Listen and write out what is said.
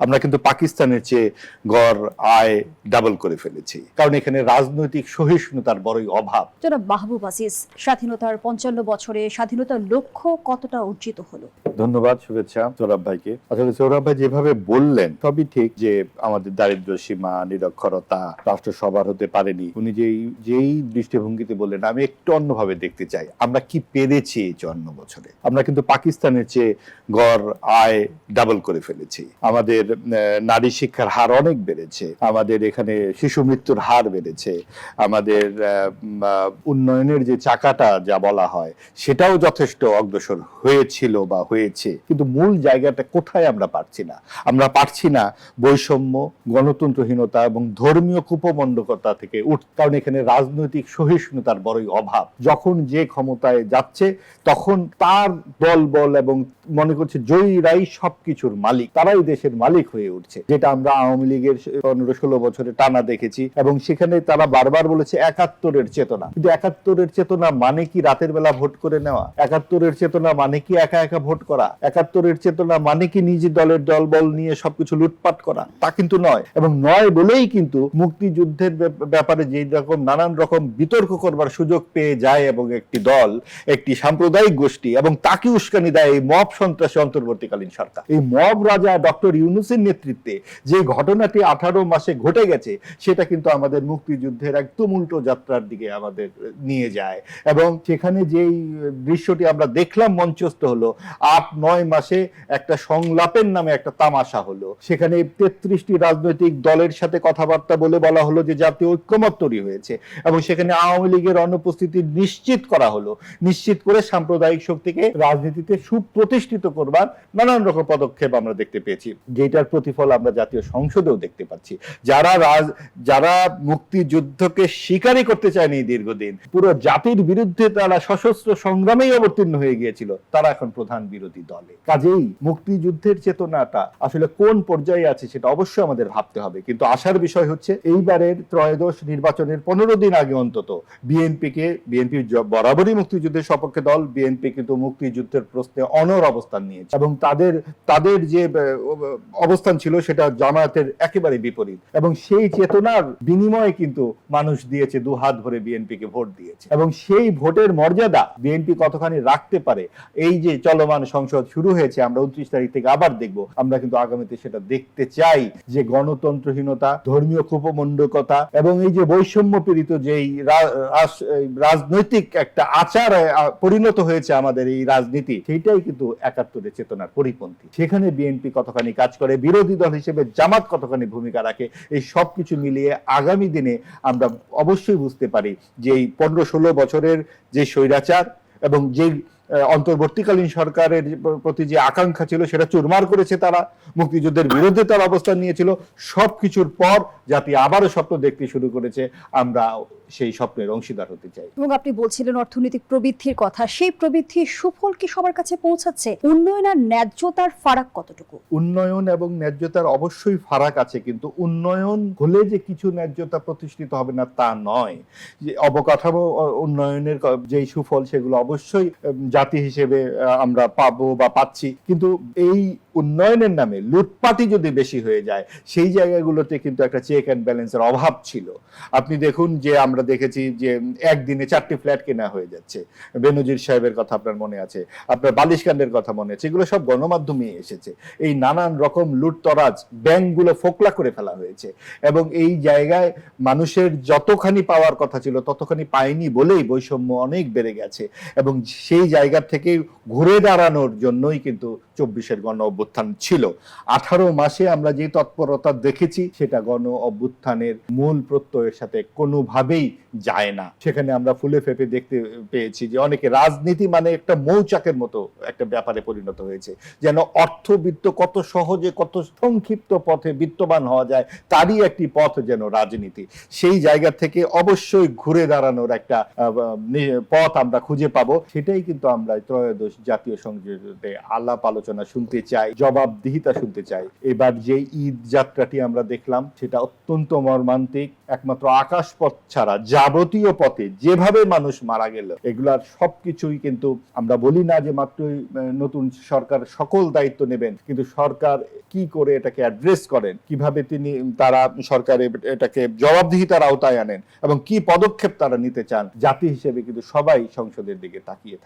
আমরা কিন্তু পাকিস্তানের চেয়ে গড় আয় ডাবল করে ফেলেছি, কারণ এখানে রাজনৈতিক সহিষ্ণুতার বড়ই অভাব। জনাব মাহবুব আজিজ, স্বাধীনতার ৫৫ বছরে স্বাধীনতার লক্ষ্য কতটা অর্জিত হলো? ধন্যবাদ, শুভেচ্ছা সৌরভ ভাইকে। আসলে সৌরভ ভাই যেভাবে বললেন সবই ঠিক, যে আমাদের দারিদ্র সীমা, নিরক্ষরতা, রাষ্ট্র সবার হতে পারেনি। উনি যেই দৃষ্টিভঙ্গিতে বললেন, আমি একটু অন্যভাবে দেখতে চাই আমরা কি পেরেছি এই ৫৪ বছরে। আমরা কিন্তু পাকিস্তানের চেয়ে গড় আয় ডাবল করে ফেলেছি, আমাদের নারী শিক্ষার হার অনেক বেড়েছে, আমাদের এখানে শিশু মৃত্যুর হার বেড়েছে, আমাদের উন্নয়নের যে চাকাটা যা বলা হয় সেটাও যথেষ্ট অগ্রসর হয়েছিল বা হয়েছে। কিন্তু মূল জায়গাটা কোথায় আমরা পারছি না? আমরা পারছি না বৈষম্য, গণতন্ত্রহীনতা এবং ধর্মীয় কুপমণ্ডকতা থেকে কারণ এখানে রাজনৈতিক সহিষ্ণুতার বড়ই অভাব। যখন যে ক্ষমতায় যাচ্ছে তখন তার দলবল এবং মনে করছে জয়ীরাই সবকিছুর মালিক, তারাই দেশের মালিক হয়ে উঠছে, যেটা আমরা আওয়ামী লীগের ১৫-১৬ বছরে টানা দেখেছি। এবং সেখানে তারা বারবার বলেছে ৭১-এর চেতনা, কিন্তু ৭১-এর চেতনা মানে কি রাতের বেলা ভোট করে নেওয়া? ৭১-এর চেতনা মানে কি একা একা ভোট করা? ৭১-এর চেতনা মানে কি নিজের দলের দলবল নিয়ে সবকিছু লুটপাট করা? তা কিন্তু নয়। এবং নয় বলেই কিন্তু মুক্তিযুদ্ধের ব্যাপারে যে রকম নানান রকম বিতর্ক করবার সুযোগ পেয়ে যায় এবং একটি দল, একটি সাম্প্রদায়িক গোষ্ঠী, এবং তাকে উস্কানি দেয় এই মব সন্ত্রাসী অন্তর্বর্তীকালীন সরকার। এই মব রাজা ডক্টর ইউনূসের নেতৃত্বে যে ঘটনাটি 18 মাসে ঘটে গেছে সেটা কিন্তু আমাদের মুক্তিযুদ্ধের একদম উল্টো যাত্রার দিকে আমাদের নিয়ে যায়। এবং সেখানে যেই দৃশ্যটি আমরা দেখলাম মঞ্চস্থ হলো, ৮-৯ মাসে একটা সংলাপের নামে একটা তামাশা হলো। সেখানে ৩৩টি রাজনৈতিক দলের সাথে কথাবার্তা বলে বলা হলো যে জাতীয় ঐক্যমত তৈরি হয়েছে, এবং সেখানে আওয়ামী লীগের অনুপস্থিতি নিশ্চিত করা হলো। নিশ্চিত করে সাম্প্রদায়িক শক্তিকে রাজনীতিতে সুপ্রতিষ্ঠিত করবার নানান রকম পদক্ষেপ আমরা দেখতে পেয়েছি, যেটার প্রতিফল আমরা জাতীয় সংসদেও দেখতে পাচ্ছি। যারা মুক্তিযুদ্ধকে স্বীকারই করতে চায়নি দীর্ঘদিন, পুরো জাতির বিরুদ্ধে তারা সশস্ত্র সংগ্রামেই অবতীর্ণ হয়ে গিয়েছিল, তারা এখন প্রধান বিরোধী দলে। কাজেই মুক্তিযুদ্ধের চেতনাটা আসলে কোন পর্যায়ে আছে সেটা অবশ্যই আমাদের ভাবতে হবে। কিন্তু আশার বিষয় হচ্ছে এইবারের ত্রয়োদশ নির্বাচনের 15 দিন আগে অন্তত বিএনপি বরাবরই মুক্তিযুদ্ধের সপক্ষে দল, বিএনপি কিন্তু মুক্তিযুদ্ধের প্রশ্নে অনড় অবস্থান নিয়েছে, এবং তাদের যে অবস্থান ছিল সেটা জামায়াতের একেবারে বিপরীত। এবং সেই চেতনার বিনিময়ে কিন্তু মানুষ দিয়েছে, দুহাত ভরে বিএনপিকে ভোট দিয়েছে। এবং সেই ভোটের মর্যাদা বিএনপি কতখানি রাখতে পারে, এই যে চলমান সংসদ শুরু হয়েছে, আমরা 29 তারিখ থেকে আবার দেখব, আমরা কিন্তু আগামীতে সেটা দেখতে চাই যে গণতন্ত্রহীনতা, ধর্মীয় কুপমণ্ডকতা এবং এই যে বৈষম্য পীড়িত যেই রাজনৈতিক একটা আচার পরিণত হয়েছে আমাদের এই রাজনীতি, সেইটাই কিন্তু ৭১-এর চেতনার পরিপন্থী। সেখানে বিএনপি কতখানি কাজ করে, বিরোধী দল হিসেবে জামাত কতখানি ভূমিকা রাখে, এই সব কিছু মিলিয়ে আগামী দিনে আমরা অবশ্যই বুঝতে পারি যে এই 15-16 বছরের যে স্বৈরাচার এবং যে অন্তর্বর্তীকালীন সরকারের প্রতি যে আকাঙ্ক্ষা ছিল সেটা চুরমার করেছে তারা, মুক্তিযুদ্ধের বিরুদ্ধে তার অবস্থান নিয়েছিল। সবকিছুর পর জাতি আবারও স্বপ্ন দেখতে শুরু করেছে, আমরা সেই স্বপ্নের অংশীদার হতে চাই। এবং আপনি বলছিলেন অর্থনৈতিক প্রবৃদ্ধির কথা, সেই প্রবৃদ্ধির সুফল কি সবার কাছে পৌঁছাচ্ছে? উন্নয়ন আর ন্যায্যতার ফারাক কতটুকু? উন্নয়ন এবং ন্যায্যতার অবশ্যই ফারাক আছে, কিন্তু উন্নয়ন হলে যে কিছু ন্যায্যতা প্রতিষ্ঠিত হবে না তা নয়। যে অবকাঠামো উন্নয়নের যেই সুফল সেগুলো অবশ্যই জাতি হিসেবে আমরা পাবো বা পাচ্ছি, কিন্তু এই উন্নয়নের নামে লুটপাটি যদি বেশি হয়ে যায় সেই জায়গাগুলোতে কিন্তু একটা চেক অ্যান্ড ব্যালেন্সের অভাব ছিল। আপনি দেখুন যে আমরা দেখেছি যে একদিনে 4টি ফ্ল্যাট কেনা হয়ে যাচ্ছে, বেনজির সাহেবের কথা আপনার মনে আছে, আপনার বালিশকান্ডের কথা মনে আছে, এগুলো সব গণমাধ্যমে এসেছে। এই নানান রকম লুটতরাজ, ব্যাংকগুলো ফোকলা করে ফেলা হয়েছে, এবং এই জায়গায় মানুষের যতখানি পাওয়ার কথা ছিল ততখানি পায়নি বলেই বৈষম্য অনেক বেড়ে গেছে। এবং সেই জায়গা থেকে ঘুরে দাঁড়ানোর জন্যই কিন্তু 24-এর গণ অভ্যুত্থান ছিল। 18 মাসে আমরা যে তৎপরতা দেখেছি সেটা গণ অভ্যুত্থানের মূল প্রত্যয়ের সাথে কোনোভাবেই যায় না। সেখানে আমরা ফুলে ফেপে দেখতে পেয়েছি যে অনেকে রাজনীতি মানে একটা মৌচাকের মতো একটা ব্যাপারে পরিণত হয়েছে, যেন অর্থবিত্ত কত সহজে কত সংক্ষিপ্ত পথে বিত্তবান হওয়া যায় তারই একটি পথ যেন রাজনীতি। সেই জায়গা থেকে অবশ্যই ঘুরে দাঁড়ানোর একটা পথ আমরা খুঁজে পাবো। সেটাই কিন্তু আমরা ত্রয়োদশ জাতীয় সংসদে আলাপ আলোচনা আলোচনা শুনতে চাই, জবাবদিহিতা শুনতে চাই। এবার যে ঈদ যাত্রাটি আমরা দেখলাম সেটা অত্যন্ত মর্মান্তিক। একমাত্র আকাশপথ ছাড়া যাবতীয় পথে যেভাবে মানুষ মারা গেল, এগুলার সবকিছুই কিন্তু আমরা বলি না যে মাত্রই নতুন সরকার সকল দায়িত্ব নেবেন, কিন্তু সরকার কি করে এটাকে অ্যাড্রেস করেন, কিভাবে তারা সরকার এটাকে জবাবদিহিতার আওতায় আনেন এবং কি পদক্ষেপ তারা নিতে চান, জাতি হিসেবে কিন্তু সবাই সংসদের দিকে তাকিয়ে থাকে।